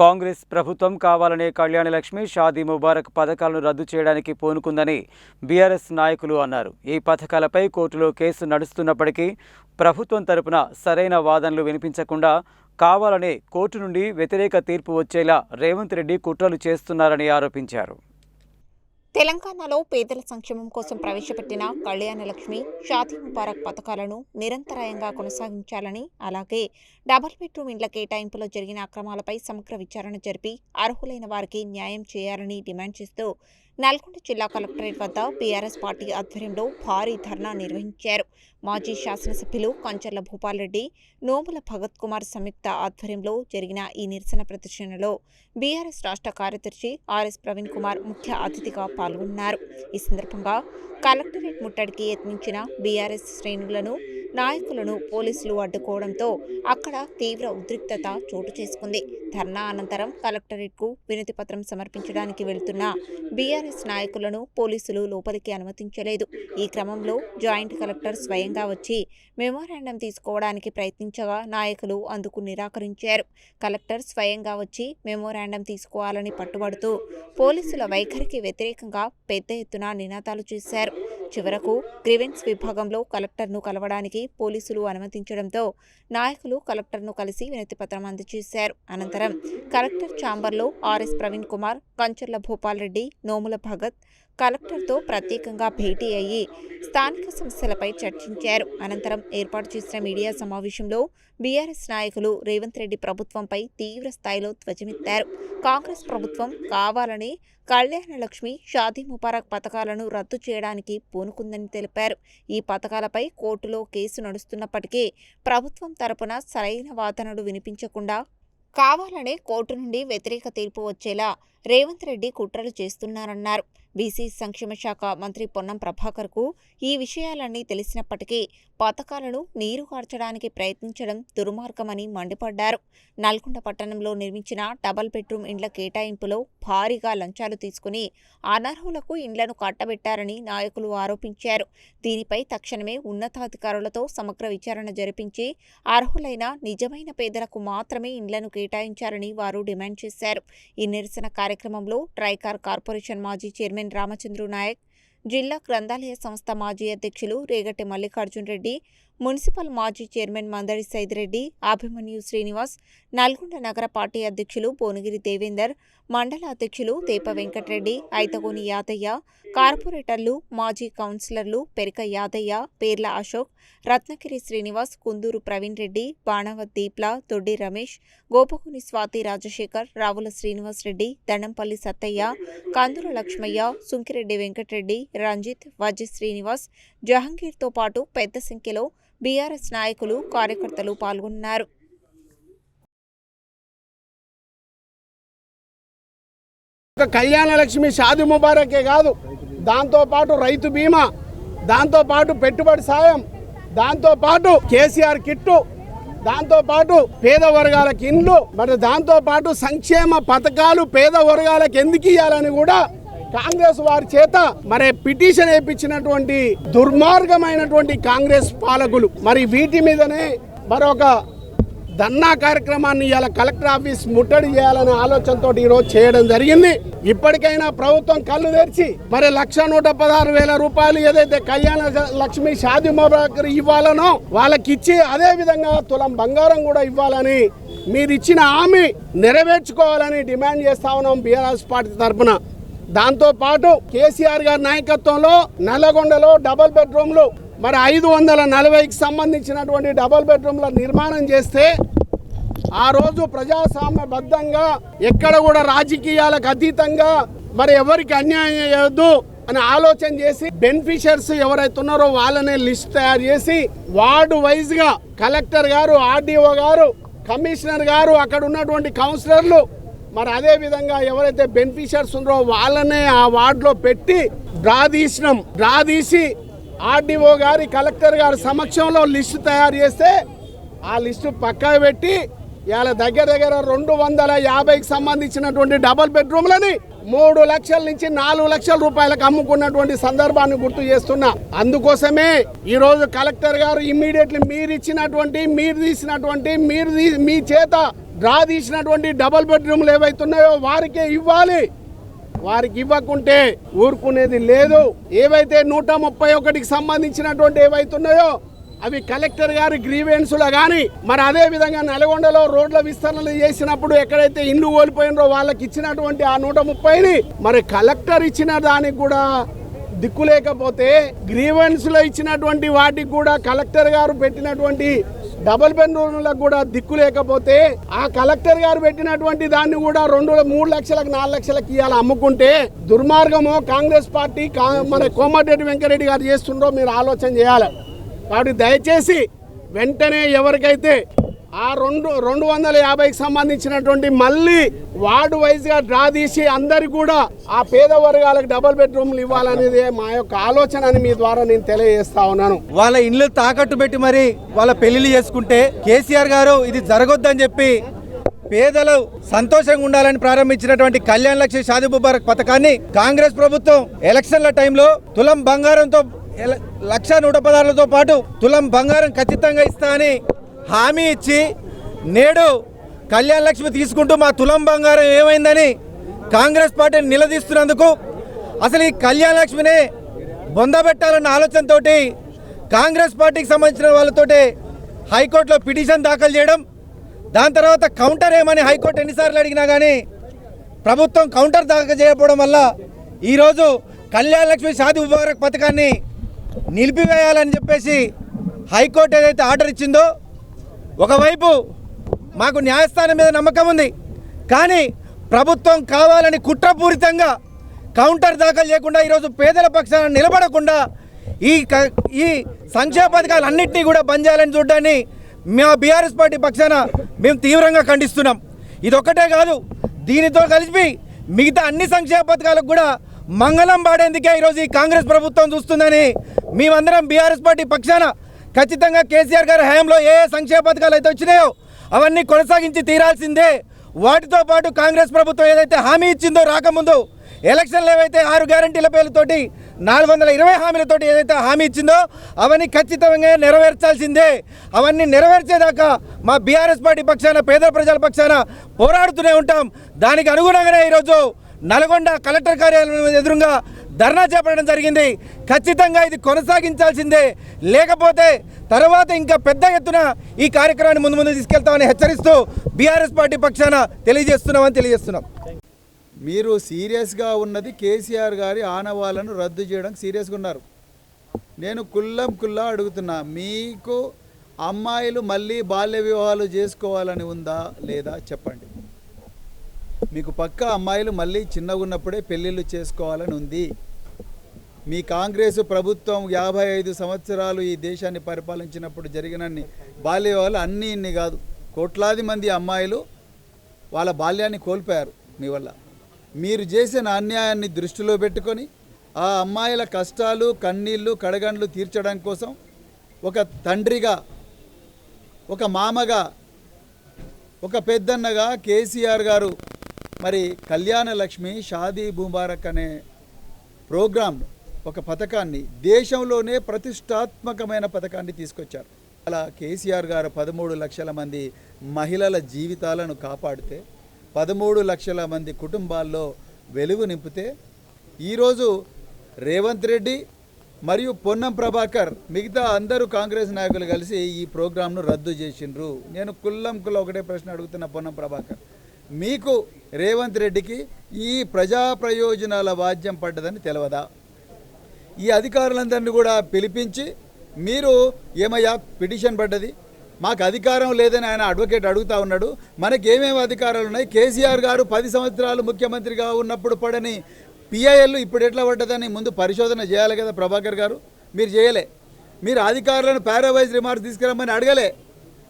కాంగ్రెస్ ప్రభుత్వం కావాలనే కళ్యాణలక్ష్మి, షాదీ ముబారక్ పథకాలను రద్దు చేయడానికి పూనుకుందని బీఆర్ఎస్ నాయకులు అన్నారు. ఈ పథకాలపై కోర్టులో కేసు నడుస్తున్నప్పటికీ ప్రభుత్వం తరపున సరైన వాదనలు వినిపించకుండా కావాలనే కోర్టు నుండి వ్యతిరేక తీర్పు వచ్చేలా రేవంత్ రెడ్డి కుట్రలు చేస్తున్నారని ఆరోపించారు. తెలంగాణలో పేదల సంక్షేమం కోసం ప్రవేశపెట్టిన కళ్యాణలక్ష్మి, షాదీ ముబారక్ పథకాలను నిరంతరాయంగా కొనసాగించాలని, అలాగే డబుల్ బెడ్రూమ్ ఇండ్ల కేటాయింపులో జరిగిన అక్రమాలపై సమగ్ర విచారణ జరిపి అర్హులైన వారికి న్యాయం చేయాలని డిమాండ్ చేస్తూ నల్గొండ జిల్లా కలెక్టరేట్ వద్ద బీఆర్ఎస్ పార్టీ ఆధ్వర్యంలో భారీ ధర్నా నిర్వహించారు. మాజీ శాసనసభ్యులు కంచర్ల భూపాల్రెడ్డి, నోముల భగత్ కుమార్ సంయుక్త ఆధ్వర్యంలో జరిగిన ఈ నిరసన ప్రదర్శనలో బీఆర్ఎస్ రాష్ట్ర కార్యదర్శి ఆర్ఎస్ ప్రవీణ్ కుమార్ ముఖ్య అతిథిగా పాల్గొన్నారు. ఈ సందర్భంగా కలెక్టరేట్ ముట్టడికి యత్నించిన బీఆర్ఎస్ శ్రేణులను, నాయకులను పోలీసులు అడ్డుకోవడంతో అక్కడ తీవ్ర ఉద్రిక్తత చోటు చేసుకుంది. ధర్నా అనంతరం కలెక్టరేట్కు వినతి పత్రం సమర్పించడానికి వెళ్తున్న బీఆర్ఎస్ నాయకులను పోలీసులు లోపలికి అనుమతించలేదు. ఈ క్రమంలో జాయింట్ కలెక్టర్ స్వయంగా వచ్చి మెమోరాండం తీసుకోవడానికి ప్రయత్నించగా నాయకులు అందుకు నిరాకరించారు. కలెక్టర్ స్వయంగా వచ్చి మెమోరాండం తీసుకోవాలని పట్టుబడుతూ పోలీసుల వైఖరికి వ్యతిరేకంగా పెద్ద ఎత్తున నినాదాలు చేశారు. చివరకు గ్రీవెన్స్ విభాగంలో కలెక్టర్ను కలవడానికి పోలీసులు అనుమతించడంతో నాయకులు కలెక్టర్ను కలిసి వినతిపత్రం అందజేశారు. అనంతరం కలెక్టర్ ఛాంబర్లో ఆర్ఎస్ ప్రవీణ్ కుమార్, కంచర్ల భూపాల్రెడ్డి, నోముల భగత్ కలెక్టర్తో ప్రత్యేకంగా భేటీ అయ్యి స్థానిక సమస్యలపై చర్చించారు. అనంతరం ఏర్పాటు చేసిన మీడియా సమావేశంలో బీఆర్ఎస్ నాయకులు రేవంత్ రెడ్డి ప్రభుత్వంపై తీవ్ర స్థాయిలో ధ్వజమెత్తారు. కాంగ్రెస్ ప్రభుత్వం కావాలని కళ్యాణలక్ష్మి, షాదీ ముబారక్ పథకాలను రద్దు చేయడానికి పూనుకుందని తెలిపారు. ఈ పథకాలపై కోర్టులో కేసు నడుస్తున్నప్పటికీ ప్రభుత్వం తరపున సరైన వాదనలు వినిపించకుండా కావాలనే కోర్టు నుండి వ్యతిరేక తీర్పు వచ్చేలా రేవంత్ రెడ్డి కుట్రలు చేస్తున్నారన్నారు. బీసీ సంక్షేమ శాఖ మంత్రి పొన్నం ప్రభాకర్కు ఈ విషయాలన్నీ తెలిసినప్పటికీ పథకాలను నీరు కార్చడానికి ప్రయత్నించడం దుర్మార్గమని మండిపడ్డారు. నల్గొండ పట్టణంలో నిర్మించిన డబుల్ బెడ్రూమ్ ఇండ్ల కేటాయింపులో భారీగా లంచాలు తీసుకుని అనర్హులకు ఇండ్లను కట్టబెట్టారని నాయకులు ఆరోపించారు. దీనిపై తక్షణమే ఉన్నతాధికారులతో సమగ్ర విచారణ జరిపించి అర్హులైన నిజమైన పేదలకు మాత్రమే ఇండ్లను కేటాయించాలని వారు డిమాండ్ చేశారు. ఈ నిరసన కార్యక్రమంలో ట్రైకార్ కార్పొరేషన్ మాజీ చైర్మన్ రామచంద్రు నాయక్, జిల్లా గ్రంథాలయ సంస్థ మాజీ అధ్యక్షులు రేగటి మల్లికార్జున్ రెడ్డి, మున్సిపల్ మాజీ చైర్మన్ మందడి సైదిరెడ్డి, అభిమన్యు శ్రీనివాస్, నల్గొండ నగర పార్టీ అధ్యక్షులు భువనగిరి దేవేందర్, మండల అధ్యక్షులు తేప వెంకటరెడ్డి, ఐతగోని యాదయ్య, కార్పొరేటర్లు, మాజీ కౌన్సిలర్లు పెరిక యాదయ్య, పేర్ల అశోక్, రత్నగిరి శ్రీనివాస్, కుందూరు ప్రవీణ్ రెడ్డి, బాణవత్ దీప్ల, దొడ్డి రమేష్, గోపకుని స్వాతి రాజశేఖర్, రావుల శ్రీనివాస్ రెడ్డి, దండంపల్లి సత్తయ్య, కందుల లక్ష్మయ్య, సుంకిరెడ్డి వెంకటరెడ్డి, రంజిత్, వజ్జి శ్రీనివాస్, జహంగీర్తో పాటు పెద్ద సంఖ్యలో బీఆర్ఎస్ నాయకులు, కార్యకర్తలు పాల్గొన్నారు. కళ్యాణలక్ష్మి, షాదీ ముబారకే కాదు, దాంతోపాటు రైతు బీమా, దాంతోపాటు పెట్టుబడి సాయం, దాంతోపాటు కేసీఆర్ కిట్టు, దాంతోపాటు పేద వర్గాలకు ఇండ్లు, మరి దాంతోపాటు సంక్షేమ పథకాలు పేద వర్గాలకు ఎందుకు ఇవ్వాలని కూడా కాంగ్రెస్ వారి చేత మరి పిటిషన్ వేయించినటువంటి దుర్మార్గమైనటువంటి కాంగ్రెస్ పాలకులు మరి వీటి మీదనే మరొక ధర్నా కార్యక్రమాన్ని ఇవాళ కలెక్టర్ ఆఫీస్ ముట్టడి చేయాలనే ఆలోచనతో ఈరోజు చేయడం జరిగింది. ఇప్పటికైనా ప్రభుత్వం కళ్ళు తెరిచి మరి 1,116,000 రూపాయలు ఏదైతే కళ్యాణ లక్ష్మి, షాదీ ముబారక్ ఇవ్వాలనో వాళ్ళకిచ్చి అదే విధంగా తులం బంగారం కూడా ఇవ్వాలని మీరు ఇచ్చిన హామీ నెరవేర్చుకోవాలని డిమాండ్ చేస్తా ఉన్నాం బీఆర్ఎస్ పార్టీ తరఫున. దాంతోపాటు కేసీఆర్ గారి నాయకత్వంలో నల్లగొండలో డబుల్ బెడ్రూమ్లు మరి 540కి సంబంధించినటువంటి డబుల్ బెడ్రూమ్ల నిర్మాణం చేస్తే ఆ రోజు ప్రజాస్వామ్యబద్ధంగా ఎక్కడ కూడా రాజకీయాలకు అతీతంగా మరి ఎవరికి అన్యాయం చేయొద్దు అని ఆలోచన చేసి బెనిఫిషియర్స్ ఎవరైతే ఉన్నారో వాళ్ళనే లిస్ట్ తయారు చేసి వార్డు వైజ్ గా కలెక్టర్ గారు, ఆర్డీఓ గారు, కమిషనర్ గారు, అక్కడ ఉన్నటువంటి కౌన్సిలర్లు మరి అదే విధంగా ఎవరైతే బెనిఫిషియర్స్ ఉన్నారో వాళ్ళనే ఆ వార్డులో పెట్టి డ్రా తీసి ఆర్డీఓ గారి, కలెక్టర్ గారి సమక్షంలో లిస్టు తయారు చేస్తే ఆ లిస్టు పక్కా పెట్టి ఇవాళ దగ్గర 250కి సంబంధించినటువంటి డబుల్ బెడ్రూమ్లని 3 లక్షల నుంచి 4 లక్షల రూపాయలకు అమ్ముకున్నటువంటి సందర్భాన్ని గుర్తు చేస్తున్నా. అందుకోసమే ఈరోజు కలెక్టర్ గారు ఇమ్మీడియట్లీ మీరు తీసినటువంటి మీ చేత డ్రా తీసినటువంటి డబుల్ బెడ్రూమ్లు ఏవైతున్నాయో వారికే ఇవ్వాలి. వారికి ఇవ్వకుంటే ఊరుకునేది లేదు. ఏవైతే 131కి సంబంధించినటువంటి ఏవైతున్నాయో అవి కలెక్టర్ గారి గ్రీవెన్స్లో కానీ, మరి అదే విధంగా నల్గొండలో రోడ్ల విస్తరణలు చేసినప్పుడు ఎక్కడైతే ఇండ్లు కోల్పోయినరో వాళ్ళకి ఇచ్చినటువంటి ఆ 130ని మరి కలెక్టర్ ఇచ్చిన దానికి కూడా దిక్కు లేకపోతే, గ్రీవెన్స్లో ఇచ్చినటువంటి వాటికి కూడా కలెక్టర్ గారు పెట్టినటువంటి డబుల్ బెడ్రూమ్లకు కూడా దిక్కు లేకపోతే, ఆ కలెక్టర్ గారు పెట్టినటువంటి దాన్ని కూడా 2-3 లక్షలకు 4 లక్షలకు ఇవాళ అమ్ముకుంటే దుర్మార్గమో కాంగ్రెస్ పార్టీ మన కోమటిరెడ్డి వెంకరెడ్డి గారు చేస్తుండ్రో మీరు ఆలోచన చేయాలి. కాబట్టి దయచేసి వెంటనే ఎవరికైతే ఆ 250కి సంబంధించినటువంటి మళ్ళీ వార్డు వైజ్గా డ్రా తీసి అందరికి కూడా ఆ పేద వర్గాలకు డబుల్ బెడ్రూమ్లు ఇవ్వాలనేది మా యొక్క ఆలోచన అని మీ ద్వారా నేను తెలియజేస్తా ఉన్నాను. వాళ్ళ ఇల్లు తాకట్టు పెట్టి మరి వాళ్ళ పెళ్లిళ్ళు చేసుకుంటే కేసీఆర్ గారు ఇది జరగొద్దని చెప్పి పేదలు సంతోషంగా ఉండాలని ప్రారంభించినటువంటి కళ్యాణ్ లక్ష్మి షాదీ ముబారక్ పథకాన్ని కాంగ్రెస్ ప్రభుత్వం ఎలక్షన్ల టైంలో తులం బంగారంతో 1,116,తో పాటు తులం బంగారం ఖచ్చితంగా ఇస్తా అని హామీ ఇచ్చి నేడు కళ్యాణ్ లక్ష్మి తీసుకుంటూ మా తులం బంగారం ఏమైందని కాంగ్రెస్ పార్టీని నిలదీస్తున్నందుకు, అసలు ఈ కళ్యాణ్ లక్ష్మిని బొందబెట్టాలన్న ఆలోచనతో కాంగ్రెస్ పార్టీకి సంబంధించిన వాళ్ళతోటి హైకోర్టులో పిటిషన్ దాఖలు చేయడం, దాని తర్వాత కౌంటర్ ఏమని హైకోర్టు ఎన్నిసార్లు అడిగినా కానీ ప్రభుత్వం కౌంటర్ దాఖలు చేయకపోవడం వల్ల ఈరోజు కళ్యాణ్ లక్ష్మి షాదీ ముబారక్ పథకాన్ని నిలిపివేయాలని చెప్పేసి హైకోర్టు ఏదైతే ఆర్డర్ ఇచ్చిందో, ఒకవైపు మాకు న్యాయస్థానం మీద నమ్మకం ఉంది, కానీ ప్రభుత్వం కావాలని కుట్రపూరితంగా కౌంటర్ దాఖలు చేయకుండా ఈరోజు పేదల పక్షాన నిలబడకుండా ఈ సంక్షేమ పథకాలన్నింటినీ కూడా బంద్ చేయాలని చూడడాన్ని మా బీఆర్ఎస్ పార్టీ పక్షాన మేము తీవ్రంగా ఖండిస్తున్నాం. ఇదొక్కటే కాదు, దీనితో కలిపి మిగతా అన్ని సంక్షేమ పథకాలకు కూడా మంగళం పాడేందుకే ఈరోజు ఈ కాంగ్రెస్ ప్రభుత్వం చూస్తుందని మేమందరం బీఆర్ఎస్ పార్టీ పక్షాన ఖచ్చితంగా కేసీఆర్ గారి హయాంలో ఏ సంక్షేమ పథకాలు అయితే వచ్చినాయో అవన్నీ కొనసాగించి తీరాల్సిందే. వాటితో పాటు కాంగ్రెస్ ప్రభుత్వం ఏదైతే హామీ ఇచ్చిందో రాకముందు ఎలక్షన్లు ఏవైతే 6 గ్యారంటీల పేర్లతోటి 420 హామీలతోటి ఏదైతే హామీ ఇచ్చిందో అవన్నీ ఖచ్చితంగా నెరవేర్చాల్సిందే. అవన్నీ నెరవేర్చేదాకా మా బీఆర్ఎస్ పార్టీ పక్షాన పేద ప్రజల పక్షాన పోరాడుతూనే ఉంటాం. దానికి అనుగుణంగానే ఈరోజు నల్గొండ కలెక్టర్ కార్యాలయం ఎదురుగా ధర్నా చేపట్టడం జరిగింది. ఖచ్చితంగా ఇది కొనసాగించాల్సిందే, లేకపోతే తర్వాత ఇంకా పెద్ద ఎత్తున ఈ కార్యక్రమాన్ని ముందు తీసుకెళ్తామని హెచ్చరిస్తూ బీఆర్ఎస్ పార్టీ పక్షాన తెలియజేస్తున్నాం. మీరు సీరియస్గా ఉన్నది కేసీఆర్ గారి ఆనవాళ్ళను రద్దు చేయడానికి సీరియస్గా ఉన్నారు. నేను కుల్లా అడుగుతున్నా, మీకు అమ్మాయిలు మళ్ళీ బాల్య వివాహాలు చేసుకోవాలని ఉందా లేదా చెప్పండి. మీకు పక్కా అమ్మాయిలు మళ్ళీ చిన్నగా ఉన్నప్పుడే పెళ్ళిళ్ళు చేసుకోవాలని ఉంది. మీ కాంగ్రెస్ ప్రభుత్వం 55 సంవత్సరాలు ఈ దేశాన్ని పరిపాలించినప్పుడు జరిగినన్ని బాల్య వివాహాలు అన్నీ ఇన్ని కాదు, కోట్లాది మంది అమ్మాయిలు వాళ్ళ బాల్యాన్ని కోల్పోయారు మీ వల్ల. మీరు చేసిన అన్యాయాన్ని దృష్టిలో పెట్టుకొని ఆ అమ్మాయిల కష్టాలు కన్నీళ్ళు కడగండ్లు తీర్చడం కోసం ఒక తండ్రిగా, ఒక మామగా, ఒక పెద్దన్నగా కేసీఆర్ గారు మరి కళ్యాణ లక్ష్మి షాదీ ముబారక్ అనే ప్రోగ్రాంను, ఒక పథకాన్ని, దేశంలోనే ప్రతిష్టాత్మకమైన పథకాన్ని తీసుకొచ్చారు. అలా కేసీఆర్ గారు 13 లక్షల మంది మహిళల జీవితాలను కాపాడితే, 13 లక్షల మంది కుటుంబాల్లో వెలుగు నింపితే, ఈరోజు రేవంత్ రెడ్డి మరియు పొన్నం ప్రభాకర్ మిగతా అందరూ కాంగ్రెస్ నాయకులు కలిసి ఈ ప్రోగ్రాంను రద్దు చేసిండ్రు. నేను ఒకటే ప్రశ్న అడుగుతున్న పొన్నం ప్రభాకర్, మీకు రేవంత్ రెడ్డికి ఈ ప్రజా ప్రయోజనాల వాద్యం పడ్డదని తెలియదా? ఈ అధికారులందరినీ కూడా పిలిపించి మీరు ఏమయ్యా పిటిషన్ పడ్డది, మాకు అధికారం లేదని ఆయన అడ్వకేట్ అడుగుతూ ఉన్నాడు, మనకి ఏమేమి అధికారాలు ఉన్నాయి? కేసీఆర్ గారు 10 సంవత్సరాలు ముఖ్యమంత్రిగా ఉన్నప్పుడు పడని పిఐఎల్ ఇప్పుడు ఎట్లా పడ్డదని ముందు పరిశోధన చేయాలి కదా ప్రభాకర్ గారు. మీరు చేయలే. మీరు అధికారులను పారావైజ్ రిమార్క్స్ తీసుకురమ్మని అడగలే.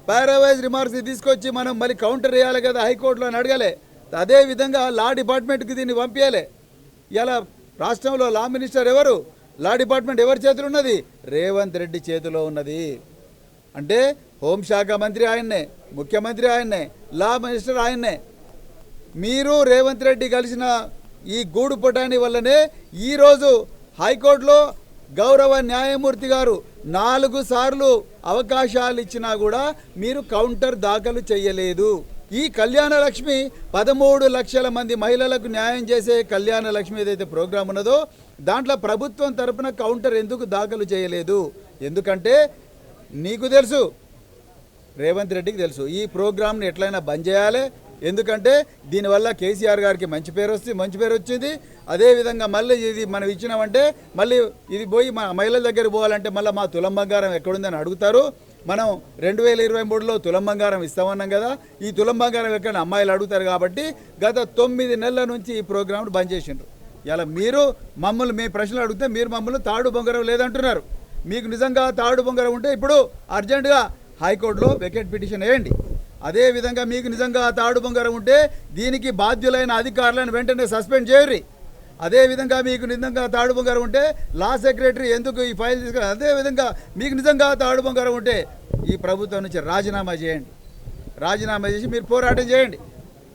పారావైజ్ రిమార్క్స్ తీసుకొచ్చి మనం మళ్ళీ కౌంటర్ వేయాలి కదా హైకోర్టులో అని అడగలే. అదేవిధంగా లా డిపార్ట్మెంట్కి దీన్ని పంపించాలి. ఇలా రాష్ట్రంలో లా మినిస్టర్ ఎవరు? లా డిపార్ట్మెంట్ ఎవరి చేతిలో ఉన్నది? రేవంత్ రెడ్డి చేతిలో ఉన్నది. అంటే హోంశాఖ మంత్రి ఆయన్నే, ముఖ్యమంత్రి ఆయన్నే, లా మినిస్టర్ ఆయన్నే. మీరు రేవంత్ రెడ్డి కలిసిన ఈ గూడు పుటాని వల్లనే ఈరోజు హైకోర్టులో గౌరవ న్యాయమూర్తి గారు 4 సార్లు అవకాశాలు ఇచ్చినా కూడా మీరు కౌంటర్ దాఖలు చేయలేదు. ఈ కళ్యాణ లక్ష్మి 13 లక్షల మంది మహిళలకు న్యాయం చేసే కళ్యాణ లక్ష్మి ఏదైతే ప్రోగ్రాం ఉన్నదో దాంట్లో ప్రభుత్వం తరపున కౌంటర్ ఎందుకు దాఖలు చేయలేదు? ఎందుకంటే నీకు తెలుసు, రేవంత్ రెడ్డికి తెలుసు ఈ ప్రోగ్రామ్ని ఎట్లయినా బంద్ చేయాలి. ఎందుకంటే దీనివల్ల కేసీఆర్ గారికి మంచి పేరు వచ్చింది. అదేవిధంగా మళ్ళీ ఇది మనం ఇచ్చినామంటే మళ్ళీ ఇది పోయి మా మహిళల దగ్గర పోవాలంటే మళ్ళీ మా తులం బంగారం ఎక్కడుందని అడుగుతారు. మనం 2023లో తులం బంగారం ఇస్తామన్నాం కదా, ఈ తులం బంగారం ఎక్కడ అమ్మాయిలు అడుగుతారు. కాబట్టి గత 9 నెలల నుంచి ఈ ప్రోగ్రామ్ను బంద్ చేసిండ్రు. ఇలా మీరు మమ్మల్ని మీ ప్రశ్నలు అడిగితే మీరు మమ్మల్ని తాడు బొంగరం లేదంటున్నారు. మీకు నిజంగా తాడు బొంగరం ఉంటే ఇప్పుడు అర్జెంటుగా హైకోర్టులో వెకేట్ పిటిషన్ వేయండి. అదేవిధంగా మీకు నిజంగా తాడు బొంగరం ఉంటే దీనికి బాధ్యులైన అధికారులను వెంటనే సస్పెండ్ చేయరు. అదేవిధంగా మీకు నిజంగా తాడు బొంగరం ఉంటే లా సెక్రటరీ ఎందుకు ఈ ఫైల్ తీసుకుని, అదేవిధంగా మీకు నిజంగా తాడు బొంగరం ఉంటే ఈ ప్రభుత్వం నుంచి రాజీనామా చేయండి. రాజీనామా చేసి మీరు పోరాటం చేయండి.